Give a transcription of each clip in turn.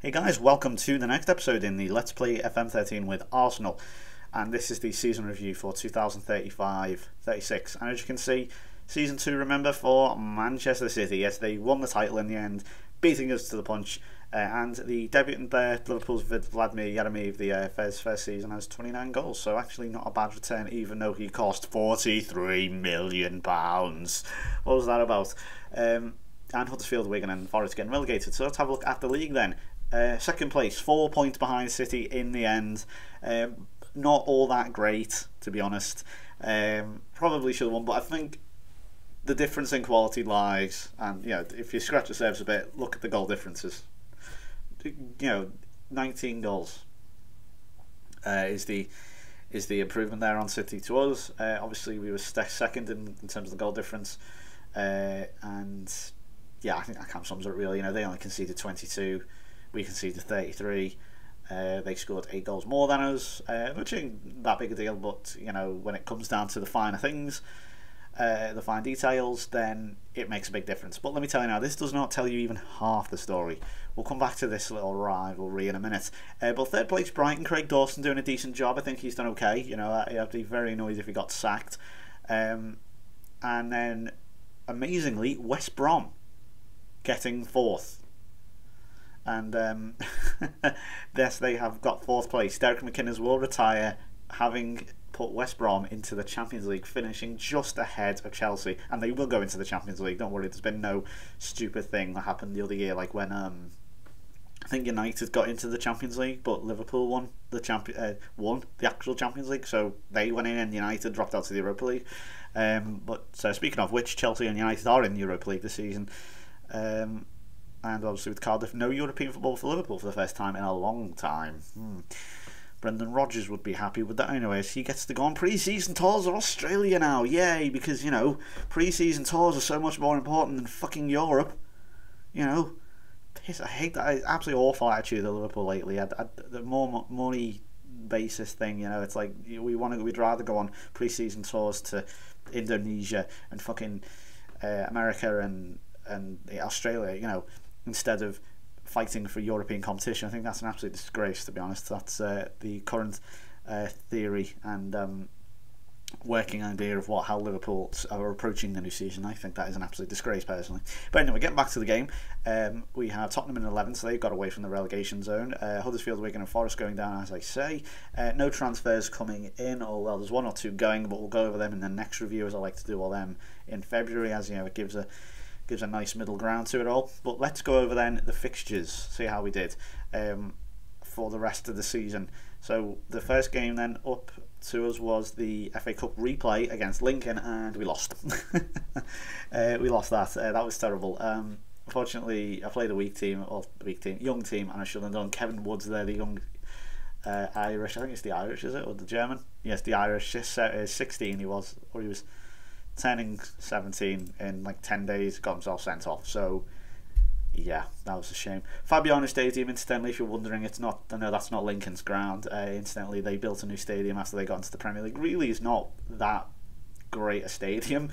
Hey guys, welcome to the next episode in the Let's Play FM13 with Arsenal, and this is the season review for 2035-36. And as you can see, season 2, remember, for Manchester City. Yes, they won the title in the end, beating us to the punch, and the debutant there, Liverpool's Vladimir Yeremiev, the first season, has 29 goals, so actually not a bad return, even though he cost £43 million. What was that about? And Huddersfield, Wigan and Forest getting relegated. So let's have a look at the league then. Second place, 4 points behind City in the end. Not all that great, to be honest. Probably should have won, but I think the difference in quality lies, and if you scratch the surface a bit, look at the goal differences. 19 goals is the improvement there on City to us. Obviously, we were second in terms of the goal difference, and yeah, I think that kind of sums it really. They only conceded 22. We conceded 33. They scored 8 goals more than us, which ain't that big a deal, but when it comes down to the finer things, the fine details, then it makes a big difference. But let me tell you now, this does not tell you even half the story. We'll come back to this little rivalry in a minute. But third place, Brighton, Craig Dawson doing a decent job. I think he's done okay. I'd be very annoyed if he got sacked. And then, amazingly, West Brom getting 4th. And yes, they have got 4th place. Derek McInnes will retire, having put West Brom into the Champions League, finishing just ahead of Chelsea. And they will go into the Champions League, don't worry. There's been no stupid thing that happened the other year, like when I think United got into the Champions League, but Liverpool won the actual Champions League, so they went in and United dropped out to the Europa League. So speaking of which, Chelsea and United are in the Europa League this season. And obviously with Cardiff, no European football for Liverpool for the first time in a long time. Brendan Rodgers would be happy with that. Anyways, he gets to go on pre-season tours of Australia now. Yay, because, pre-season tours are so much more important than fucking Europe. Piss, I hate that. Absolutely awful attitude of Liverpool lately. The more money basis thing, it's like we'd rather go on pre-season tours to Indonesia and fucking America and Australia, instead of fighting for European competition. I think that's an absolute disgrace, to be honest. That's the current theory and working idea of how Liverpool are approaching the new season. I think that is an absolute disgrace, personally. But anyway, getting back to the game, we have Tottenham in 11th, so they've got away from the relegation zone. Huddersfield, Wigan and Forest going down, as I say. No transfers coming in, well, there's 1 or 2 going, but we'll go over them in the next review, as I like to do all them in February, as it gives a nice middle ground to it all. But let's go over then the fixtures, see how we did for the rest of the season. So the first game then up to us was the FA Cup replay against Lincoln, and we lost. We lost that. That was terrible. Unfortunately, I played a young team, and I should have done. Kevin Woods there, the young Irish. I think it's the Irish, is it, or the German? Yes, the Irish. 16 he was, or he was turning 17 in like 10 days, got himself sent off. So yeah, that was a shame. Fabiano Stadium, incidentally, if you're wondering, I know that's not Lincoln's ground. Incidentally, they built a new stadium after they got into the Premier League. Really is not that great a stadium.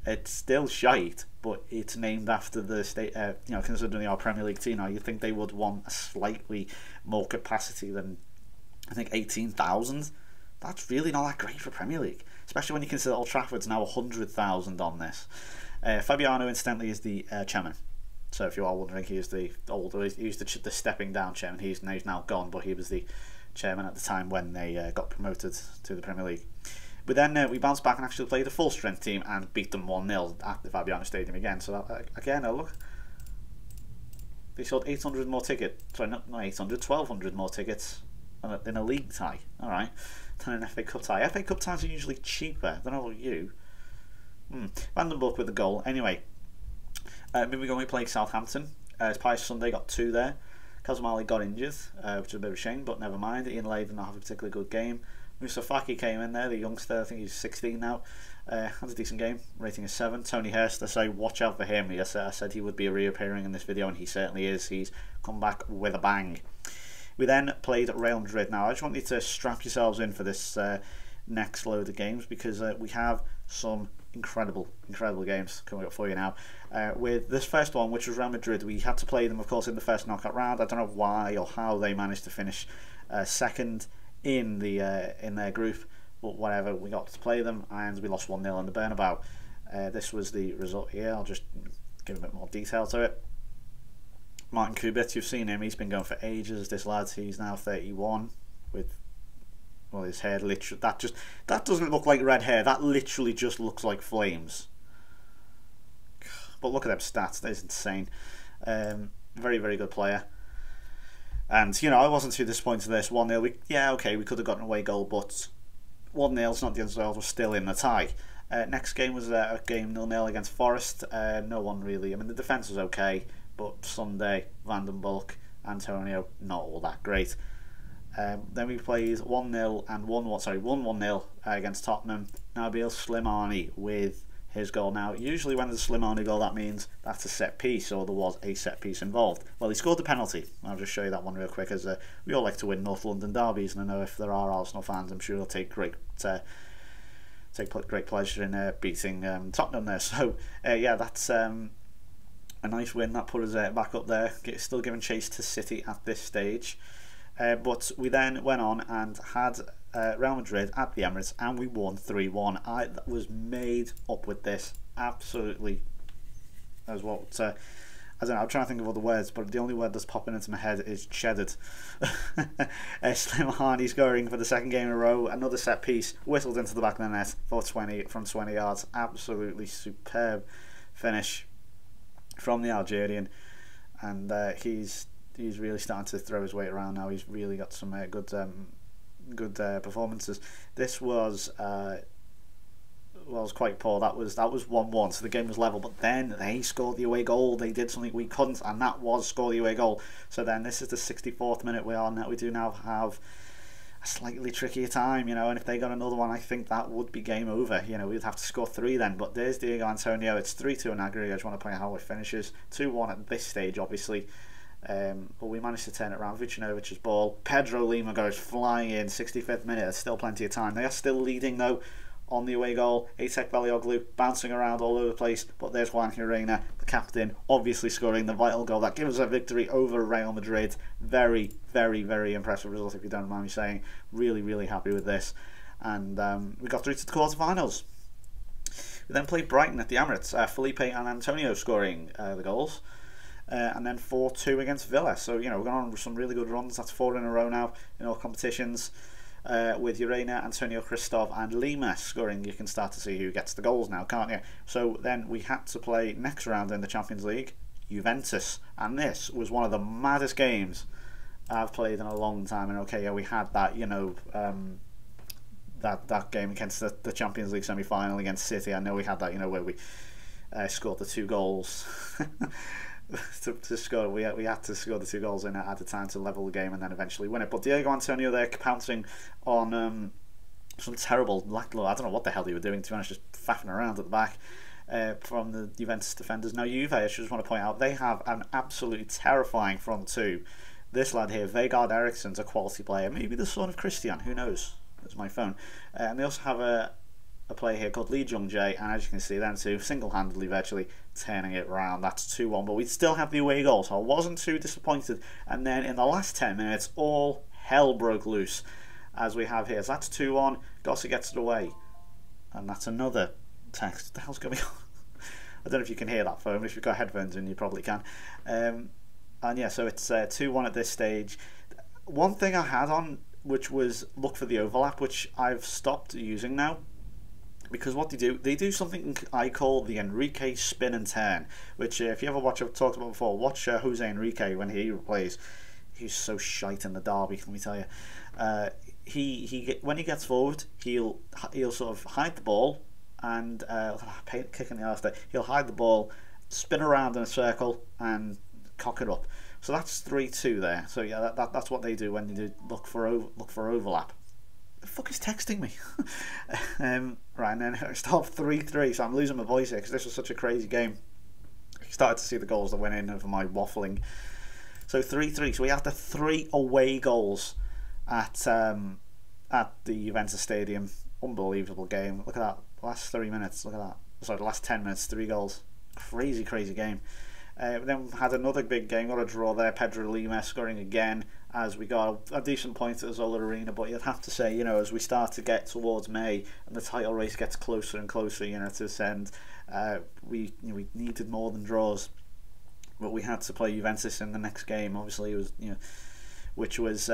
It's still shite, but it's named after the state. Considering they are Premier League team now, you'd think they would want a slightly more capacity than, I think, 18,000. That's really not that great for Premier League, especially when you consider Old Trafford's now 100,000 on this. Fabiano, incidentally, is the chairman. So if you are wondering, he was the stepping down chairman. He's now gone, but he was the chairman at the time when they got promoted to the Premier League. But then we bounced back and actually played a full strength team and beat them 1-0 at the Fabiano Stadium again. So again, look, they sold 800 more tickets. Sorry, not 800, 1,200 more tickets in a league tie. All right. Than an FA Cup tie. FA Cup ties are usually cheaper. I don't know about you. Vandenberg with the goal. Anyway, moving on, we played Southampton. Pius Sunday got 2 there. Kazumali got injured, which is a bit of a shame, but never mind. Ian Lay did not have a particularly good game. Musa Faki came in there, the youngster. I think he's 16 now. Had a decent game, rating a 7. Tony Hurst, I say, watch out for him. I said he would be reappearing in this video, and he certainly is. He's come back with a bang. We then played Real Madrid. Now, I just want you to strap yourselves in for this next load of games, because we have some incredible games coming up for you now. With this first one, which was Real Madrid, we had to play them, of course, in the first knockout round. I don't know why or how they managed to finish second in their group, but whatever, we got to play them and we lost 1-0 in the Bernabeu. This was the result here. I'll just give a bit more detail to it. Martin Kubit, you've seen him, he's been going for ages, this lad. He's now 31 with, well, his hair literally, that doesn't look like red hair, that literally just looks like flames. But look at them stats, that's insane. Very, very good player. And, you know, I wasn't too disappointed in this. 1-0, yeah, okay, we could have gotten an away goal, but 1-0's not the end of the world, we're still in the tie. Next game was a game 0-0 against Forest. No one really, I mean, the defence was okay, but Sunday, Van den Bulk, Antonio, not all that great. Then we played 1-0 and 1-1-0 against Tottenham. Nabil Slimani with his goal. Now, usually when there's a Slimani goal, that means that's a set piece, or there was a set piece involved. Well, he scored the penalty. I'll just show you that one real quick, as we all like to win North London derbies, and I know if there are Arsenal fans, I'm sure they'll take great pleasure in beating Tottenham there. So, yeah, that's a nice win. That put us back up there, still giving chase to City at this stage. But we then went on and had Real Madrid at the Emirates, and we won 3-1. I was made up with this, absolutely. As what I don't know, I'm trying to think of other words, but the only word that's popping into my head is cheddared. Slimani scoring for the second game in a row, another set piece, whistled into the back of the net for 20 yards. Absolutely superb finish from the Algerian, and he's really starting to throw his weight around now. He's really got some good performances. This was quite poor. That was 1-1, so the game was level, but then they scored the away goal. They did something we couldn't, and that was score the away goal. So then this is the 64th minute we do now have a slightly trickier time, you know, and if they got another one, I think that would be game over. You know, we'd have to score 3 then, but there's Diego Antonio. It's 3-2 in aggregate. I just want to point out how it finishes. 2-1 at this stage, obviously. But we managed to turn it around. Vucinovic's ball, Pedro Lima goes flying in, 65th minute. There's still plenty of time. They are still leading though on the away goal. Atek Balioglu bouncing around all over the place, but there's Juan Hirena, the captain, obviously scoring the vital goal that gives us a victory over Real Madrid. Very, very, very impressive result, if you don't mind me saying. Really, really happy with this, and we got through to the quarterfinals. We then played Brighton at the Emirates. Felipe and Antonio scoring the goals. And then 4-2 against Villa. So, you know, we're going on with some really good runs. That's 4 in a row now in all competitions. With Urena, Antonio Christov and Lima scoring. You can start to see who gets the goals now, can't you? So then we had to play next round in the Champions League, Juventus. And this was one of the maddest games I've played in a long time. And okay, yeah, we had that, you know, that game against the Champions League semi-final against City. I know we had that, you know, where we scored the 2 goals. to score, we had to score the 2 goals in at the time to level the game and then eventually win it. But Diego Antonio there pouncing on some terrible lackluster. I don't know what the hell they were doing, to be honest, just faffing around at the back from the Juventus defenders. Now Juve, I just want to point out, they have an absolutely terrifying front 2. This lad here, Vegard Eriksson's a quality player, maybe the son of Christian, who knows? That's my phone. And they also have a player here called Lee Jung-jae, and as you can see, them two single-handedly virtually turning it around. That's 2-1, but we still have the away goal, so I wasn't too disappointed. And then in the last 10 minutes, all hell broke loose, as we have here. So that's 2-1. Gossi gets it away, and that's another text. What the hell's going on? I don't know if you can hear that phone. If you've got headphones in, you probably can. And yeah, so it's 2-1 at this stage. One thing I had on, which was look for the overlap, which I've stopped using now. Because what they do something I call the Enrique spin and turn, which if you ever watch, I've talked about before, watch Jose Enrique when he plays. He's so shite in the derby, let me tell you. When he gets forward, he'll sort of hide the ball and kicking the arse there. He'll hide the ball, spin around in a circle, and cock it up. So that's 3-2 there. So yeah, that's what they do when they do look for overlap. The fuck is texting me? Right, and then it stopped 3-3, so I'm losing my voice here because this was such a crazy game. You started to see the goals that went in over my waffling. So 3-3, so we had the 3 away goals at the Juventus Stadium. Unbelievable game. Look at that, last 3 minutes, look at that. sorry, the last 10 minutes, 3 goals. Crazy, crazy game. Then we had another big game, got a draw there. Pedro Lima scoring again as we got a decent point at Zola Arena. But you'd have to say, you know, as we start to get towards May and the title race gets closer and closer, you know, to this end, we needed more than draws. But we had to play Juventus in the next game. Obviously, it was, you know, which was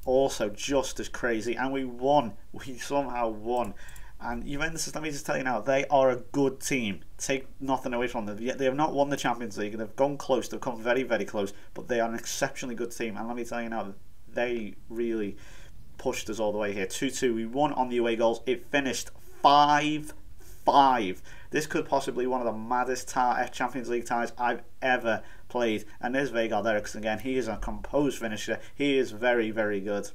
also just as crazy, and we won. We somehow won. And Juventus, let me just tell you now, they are a good team. Take nothing away from them. They have not won the Champions League. They've gone close. They've come very, very close. But they are an exceptionally good team. And let me tell you now, they really pushed us all the way here. 2-2. We won on the away goals. It finished 5-5. This could possibly be one of the maddest Champions League ties I've ever played. And there's Vegard Eriksson again. He is a composed finisher. He is very, very good.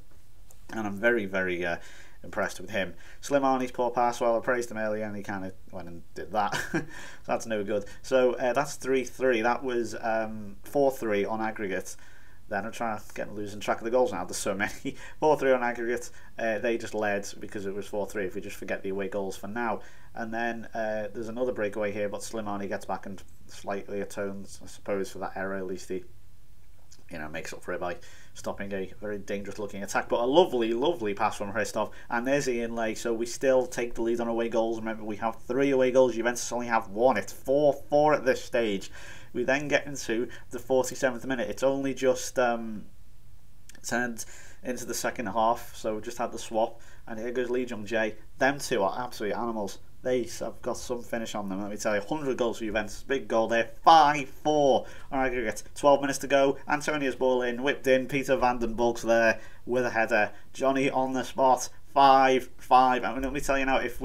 And I'm very, very impressed with him. Slimani's poor pass, well, I praised him earlier and he kind of went and did that. So that's no good. So that's 3-3. That was 4-3 on aggregate. Then I'm trying to losing track of the goals now. There's so many. 4-3 on aggregate. They just led because it was 4-3 if we just forget the away goals for now. And then there's another breakaway here, but Slimani gets back and slightly atones, I suppose, for that error. At least he, you know, makes up for it by stopping a very dangerous looking attack. But a lovely, lovely pass from Hristov, and there's Ian Lay. So we still take the lead on away goals. Remember, we have 3 away goals. Juventus only have 1. It's 4-4 at this stage. We then get into the 47th minute. It's only just turned into the second half, so we just had the swap, and here goes Lee Jung Jae. Them two are absolute animals. They have got some finish on them, let me tell you. 100 goals for Juventus. Big goal there. 5-4 on aggregate. 12 minutes to go. Antonio's ball in. Whipped in. Peter van den Bulk's there with a header. Johnny on the spot. 5-5. I mean, let me tell you now, if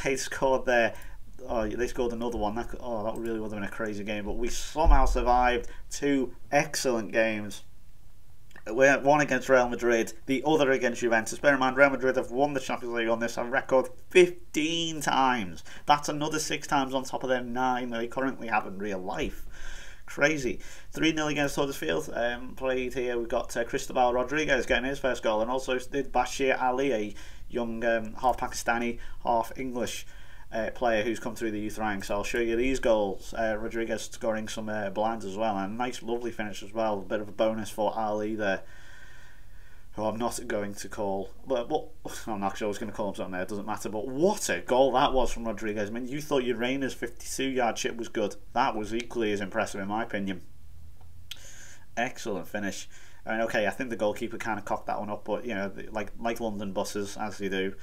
they scored there, oh, they scored another one. That really would have been a crazy game. But we somehow survived 2 excellent games. One against Real Madrid, the other against Juventus. Bear in mind, Real Madrid have won the Champions League on this a record 15 times. That's another 6 times on top of their 9 that they currently have in real life. Crazy. 3-0 against Huddersfield. Played here, we've got Cristobal Rodriguez getting his first goal, and also did Bashir Ali, a young half Pakistani, half English player who's come through the youth ranks. So I'll show you these goals. Rodriguez scoring some blinds as well, and a nice lovely finish as well. A bit of a bonus for Ali there, who I'm not going to call, but I'm not sure I was going to call him something there, it doesn't matter. But what a goal that was from Rodriguez. I mean, you thought Urena's 52-yard chip was good. That was equally as impressive in my opinion. Excellent finish. I mean, okay, I think the goalkeeper kind of cocked that one up, but you know, like London buses, as they do.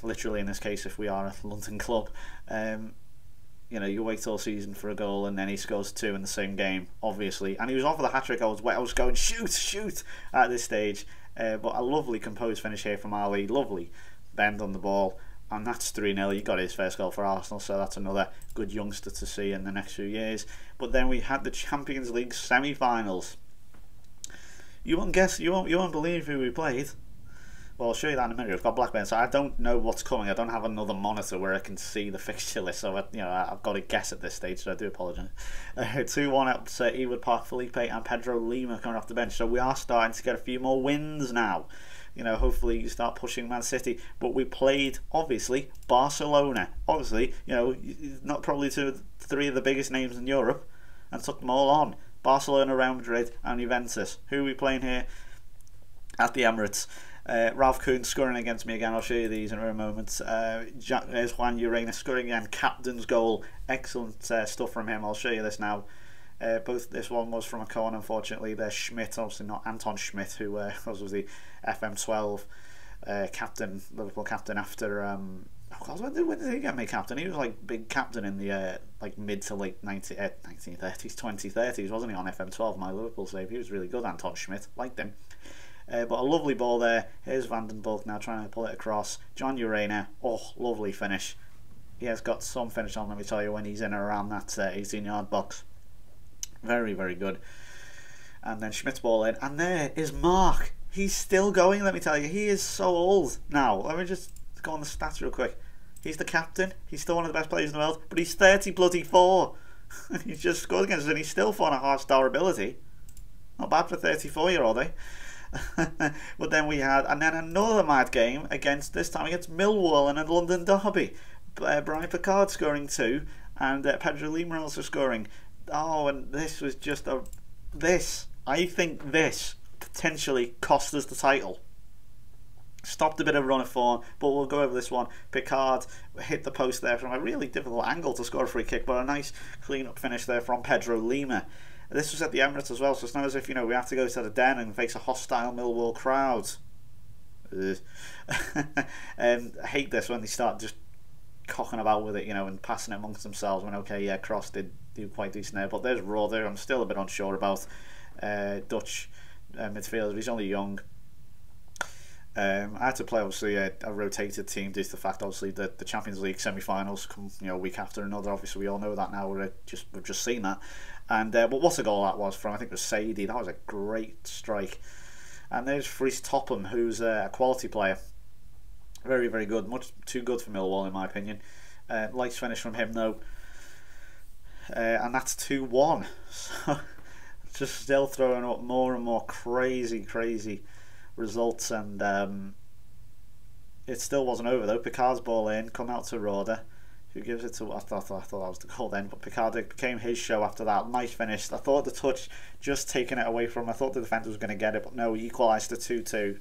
Literally in this case, if we are a London club, you know, you wait all season for a goal and then he scores 2 in the same game, obviously, and he was on for the hat-trick. I was going shoot at this stage, but a lovely composed finish here from Ali. Lovely bend on the ball, and that's 3-0. He got his first goal for Arsenal, so that's another good youngster to see in the next few years. But then we had the Champions League semi-finals. You won't believe who we played. Well, I'll show you that in a minute. We've got Blackburn, so I don't know what's coming. I don't have another monitor where I can see the fixture list, so I've got to guess at this stage, so I do apologise. 2-1 at Ewood Park. Felipe and Pedro Lima coming off the bench, so we are starting to get a few more wins now. You know, hopefully you start pushing Man City. But we played, obviously, Barcelona. Obviously, you know, not probably 3 of the biggest names in Europe, and took them all on. Barcelona, Real Madrid and Juventus. Who are we playing here at the Emirates? Ralph Kuhn scoring against me again. I'll show you these in a moment. There's Juan Urena scoring again. Captain's goal. Excellent stuff from him. I'll show you this now. This one was from a corner, unfortunately. There's Schmidt, obviously not Anton Schmidt, who was the FM12 captain, Liverpool captain after. When did he get made captain? He was like big captain in the like mid to late 1930s, 2030s, wasn't he, on FM12? My Liverpool save. He was really good, Anton Schmidt. Liked him. But a lovely ball there. Here's Van den Bulk now trying to pull it across. John Urena. Oh, lovely finish. He has got some finish on, let me tell you, when he's in and around that 18-yard box. Very, very good. And then Schmidt's ball in. And there is Mark. He's still going, let me tell you. He is so old now. Let me just go on the stats real quick. He's the captain. He's still one of the best players in the world. But he's 30-4. He's just scored against us and he's still 4.5-star ability. Not bad for a 34-year-old, eh? But then we had, and then another mad game against, this time against Millwall in a London derby. Brian Picard scoring 2, and Pedro Lima also scoring. Oh, and this was just I think this potentially cost us the title. Stopped a bit of run of form, but we'll go over this one. Picard hit the post there from a really difficult angle to score a free kick, but a nice clean-up finish there from Pedro Lima. This was at the Emirates as well, so it's not as if, we have to go to the Den and face a hostile Millwall crowd. I hate this when they start just cocking about with it, and passing it amongst themselves. When Cross did do quite decent there, but there's Roder. I'm still a bit unsure about Dutch midfielder. He's only young. I had to play obviously a rotated team due to the fact obviously that the Champions League semi-finals come a week after another. Obviously we all know that now. We've just seen that, and but what a goal that was from, I think it was Sadie. That was a great strike. And there's Fries Topham, who's a quality player, very, very good, much too good for Millwall in my opinion. Nice finish from him though, and that's 2-1. So just still throwing up more and more crazy results, and it still wasn't over though. Picard's ball in, come out to Roder, who gives it to, I thought that was the goal then, but Picard, it became his show after that. Nice finish. I thought the touch just taking it away from him. I thought the defender was going to get it, but no, he equalised to 2-2.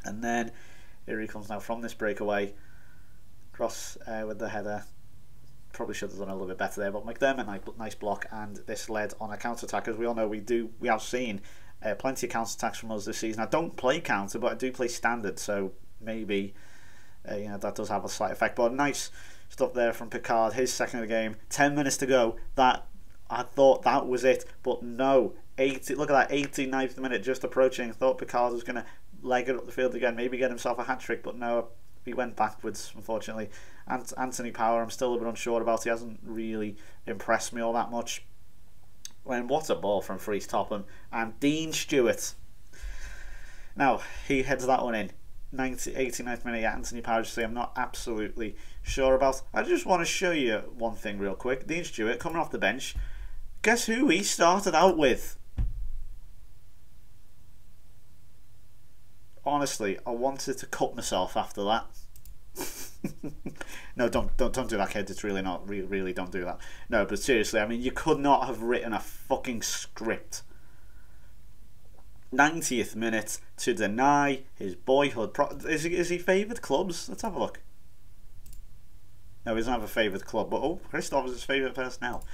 And then here he comes now from this breakaway. Cross with the header. Probably should have done a little bit better there, but McDermott, nice block, and this led on a counter-attack. As we all know, we have seen plenty of counter-attacks from us this season. I don't play counter, but I do play standard, so maybe that does have a slight effect. But nice stuff there from Picard, his second of the game. 10 minutes to go. I thought that was it, but no. Look at that, 89th minute just approaching. Thought Picard was going to leg it up the field again, maybe get himself a hat-trick, but no, he went backwards, unfortunately. And Anthony Power, I'm still a bit unsure about. He hasn't really impressed me all that much. And what a ball from Fries Topham. And Dean Stewart. Now, he heads that one in. 89th minute, Anthony Power, I'm not absolutely sure about. I just want to show you one thing real quick. Dean Stewart coming off the bench. Guess who he started out with? Honestly, I wanted to cut myself after that. No, don't do that, kids. It's really not. Really don't do that. No, but seriously, I mean, you could not have written a fucking script. 90th minute to deny his boyhood. Is he favoured clubs? Let's have a look. No, he doesn't have a favoured club, but Christoph is his favourite personnel.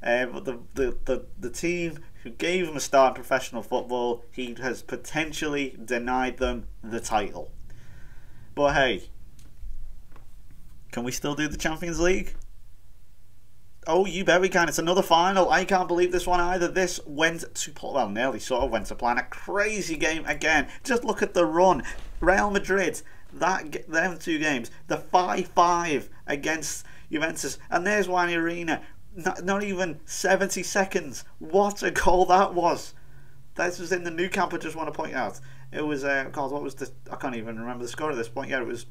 But the team who gave him a start in professional football, he has potentially denied them the title. But hey, can we still do the Champions League? Oh, you bet we can. It's another final. I can't believe this one either. This went to, well, nearly sort of went to plan. A crazy game again. Just look at the run. Real Madrid, them 2 games. The 5-5 against Juventus. And there's Wani Arena. Not even 70 seconds. What a goal that was. This was in the Nou Camp, I just want to point out. It was, God, what was the, I can't even remember the score at this point. Yeah, it was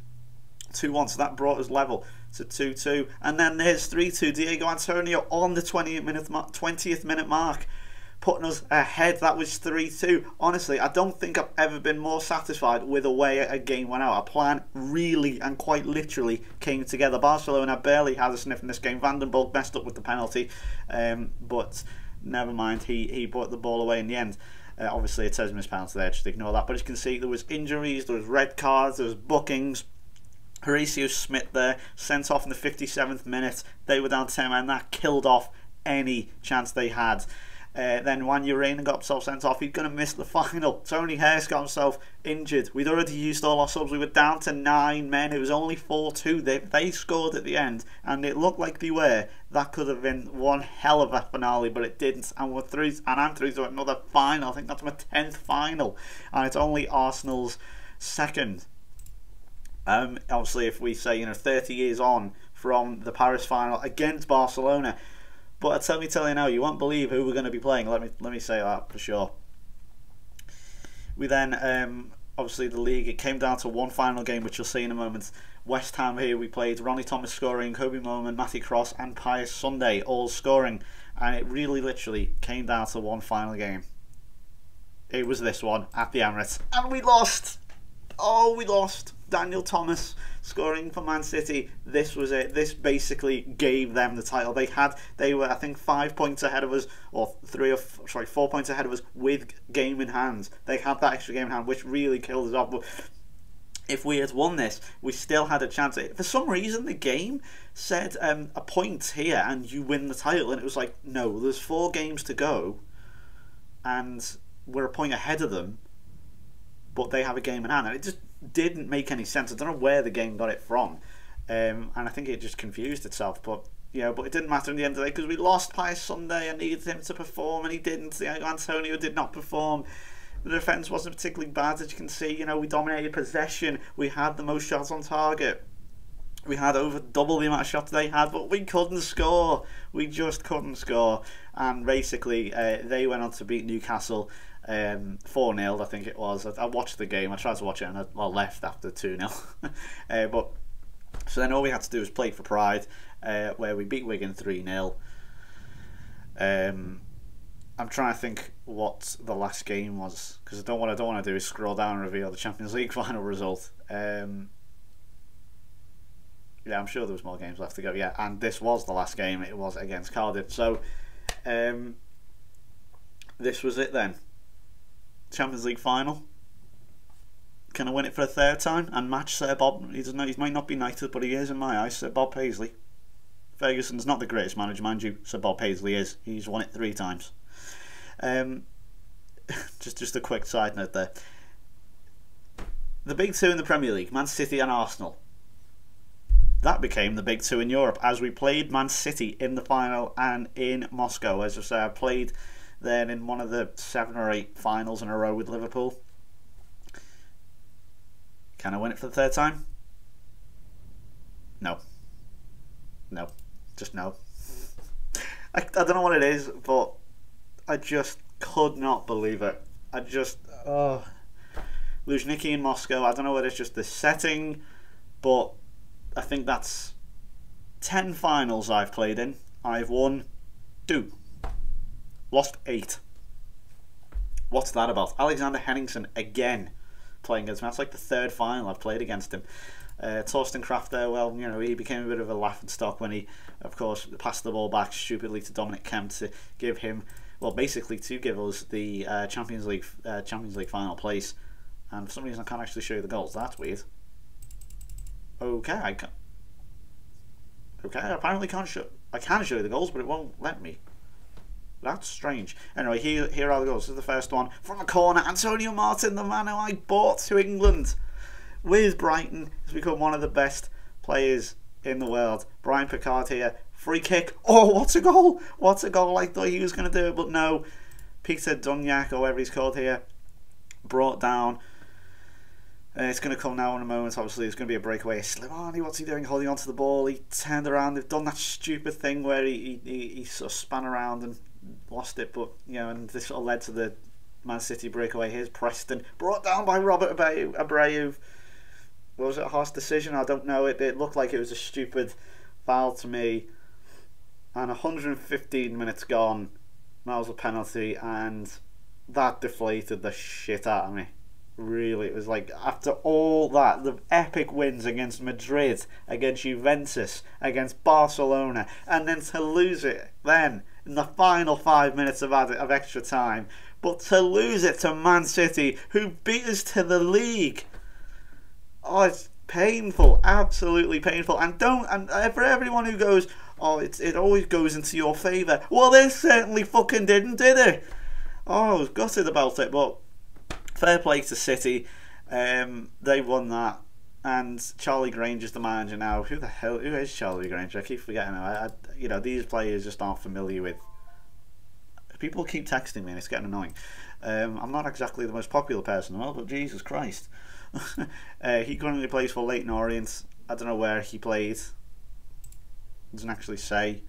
2-1, so that brought us level to 2-2, and then there's 3-2. Diego Antonio on the 20th minute mark, putting us ahead. That was 3-2. Honestly, I don't think I've ever been more satisfied with the way a game went out. A plan really and quite literally came together. Barcelona barely had a sniff in this game. Van den Berg messed up with the penalty, but never mind, he put the ball away in the end. Obviously it says missed penalty there, just ignore that. But as you can see, there was injuries, there was red cards, there was bookings. Horacio Smith there, sent off in the 57th minute. They were down 10 men. That killed off any chance they had. Then Juan Urena got himself sent off. He's going to miss the final. Tony Harris got himself injured. We'd already used all our subs. We were down to 9 men. It was only 4-2. They scored at the end, and it looked like they were. That could have been one hell of a finale, but it didn't. And we're through, and I'm through to another final. I think that's my 10th final, and it's only Arsenal's second. Obviously, if we say 30 years on from the Paris final against Barcelona, but I tell you now, you won't believe who we're going to be playing. Let me say that for sure. We then obviously the league, it came down to one final game, which you'll see in a moment. West Ham here, we played Ronnie Thomas scoring, Kobe Moman, Matty Cross, and Pius Sunday all scoring, and it really literally came down to one final game. It was this one at the Emirates, and we lost. Oh, we lost. Daniel Thomas scoring for Man City. This was it. This basically gave them the title. They were, I think, 5 points ahead of us, or 4 points ahead of us with game in hand. They had that extra game in hand, which really killed us off. But if we had won this, we still had a chance. For some reason, the game said a point here and you win the title, and it was like, no, there's 4 games to go, and we're a point ahead of them, but they have a game in hand, and it just didn't make any sense. I don't know where the game got it from, and I think it just confused itself. But but it didn't matter in the end of the day because we lost by Sunday. I needed him to perform, and he didn't. Antonio did not perform. The defence wasn't particularly bad, as you can see. We dominated possession. We had the most shots on target. We had over double the amount of shots they had, but we couldn't score. We just couldn't score. And basically, they went on to beat Newcastle 4-0, I think it was. I watched the game. I tried to watch it and I left after 2-0. But so then all we had to do was play for pride, where we beat Wigan 3-0. I'm trying to think what the last game was, because what I don't want to do is scroll down and reveal the Champions League final result. Yeah, I'm sure there was more games left to go. Yeah, and this was the last game. It was against Cardiff. So this was it then. Champions League final. Can I win it for a 3rd time and match Sir Bob? He might not be knighted, but he is in my eyes. Sir Bob Paisley. Ferguson's not the greatest manager, mind you. Sir Bob Paisley is. He's won it 3 times. Just a quick side note there. The big 2 in the Premier League, Man City and Arsenal. That became the big 2 in Europe as we played Man City in the final and in Moscow. As I say, I played then in one of the 7 or 8 finals in a row with Liverpool. Can I win it for the 3rd time? No. No. Just no. I don't know what it is, but I just could not believe it. Luzhniki in Moscow, I don't know whether it's just the setting, but I think that's 10 finals I've played in. I've won 2. Lost 8. What's that about? Alexander Henningsen again playing against me. That's like the 3rd final I've played against him. Torsten Kraft there, well, he became a bit of a laughing stock when he, of course, passed the ball back stupidly to Dominic Kemp to give him, well, basically to give us the Champions League final place. And for some reason I can't actually show you the goals. That's weird. Okay, I apparently can't show. I can show you the goals, but it won't let me. That's strange. Anyway, here are the goals. This is the first one from the corner. Antonio Martin, the man who I bought to England with Brighton, has become one of the best players in the world. Brian Pickard here. Free kick. Oh, what a goal! What a goal! I thought he was going to do it, but no. Peter Dunyak, or whatever he's called here, brought down. It's going to come now in a moment. Obviously, there's going to be a breakaway. Slimani, what's he doing? Holding onto the ball. He turned around. They've done that stupid thing where he sort of span around and lost it. But and this sort of led to the Man City breakaway. Here's Preston, brought down by Robert Abreu. Was it a harsh decision? I don't know. It looked like it was a stupid foul to me. And 115 minutes gone. That was a penalty, and that deflated the shit out of me. Really, it was like, after all that, the epic wins against Madrid, against Juventus, against Barcelona, and then to lose it then in the final 5 minutes of extra time, but to lose it to Man City, who beat us to the league. Oh, it's painful, absolutely painful. And for everyone who goes, oh, it always goes into your favour. Well, they certainly fucking didn't, did it? Oh, I was gutted about it, but fair play to City. They won that, and Charlie Granger's the manager now. Who is Charlie Granger? I keep forgetting him. These players just aren't familiar with. People keep texting me, and it's getting annoying. I'm not exactly the most popular person in the world, but Jesus Christ. He currently plays for Leyton Orient. I don't know where he played. Doesn't actually say.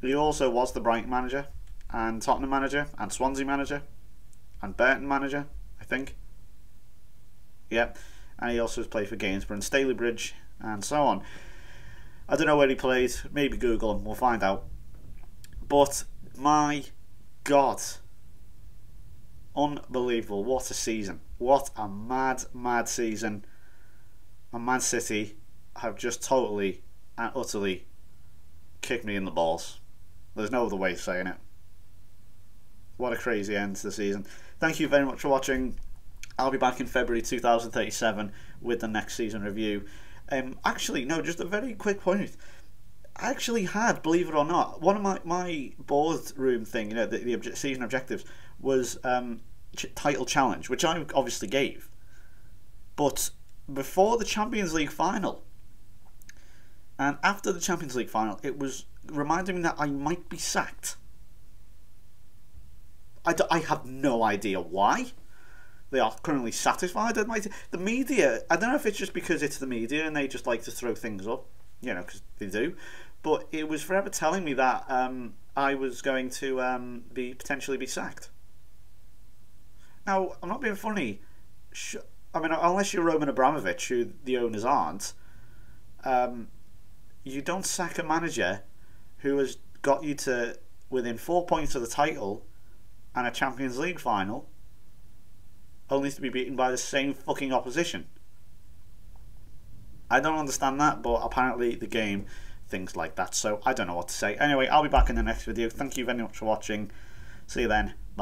He also was the Brighton manager, and Tottenham manager, and Swansea manager, and Burton manager, I think. Yep. And he also has played for Gainsborough and Stalybridge, and so on. I don't know where he played. Maybe Google him. We'll find out. But my God, unbelievable! What a season! What a mad season! and Man City have just totally and utterly kicked me in the balls. There's no other way of saying it. What a crazy end to the season. Thank you very much for watching. I'll be back in February 2037 with the next season review. Actually, no, just a very quick point. I actually had, believe it or not, one of my boardroom thing, you know, the season objectives was title challenge, which I obviously gave. But before the Champions League final and after the Champions League final, it was reminding me that I might be sacked. I have no idea why. They are currently satisfied. The media, I don't know if it's just because it's the media and they just like to throw things up, you know, because they do. But it was forever telling me that I was going to potentially be sacked. Now, I'm not being funny. I mean, unless you're Roman Abramovich, who the owners aren't, you don't sack a manager who has got you to within 4 points of the title and a Champions League final, only to be beaten by the same fucking opposition. I don't understand that, but apparently the game thinks like that, so I don't know what to say. Anyway, I'll be back in the next video. Thank you very much for watching. See you then. Bye.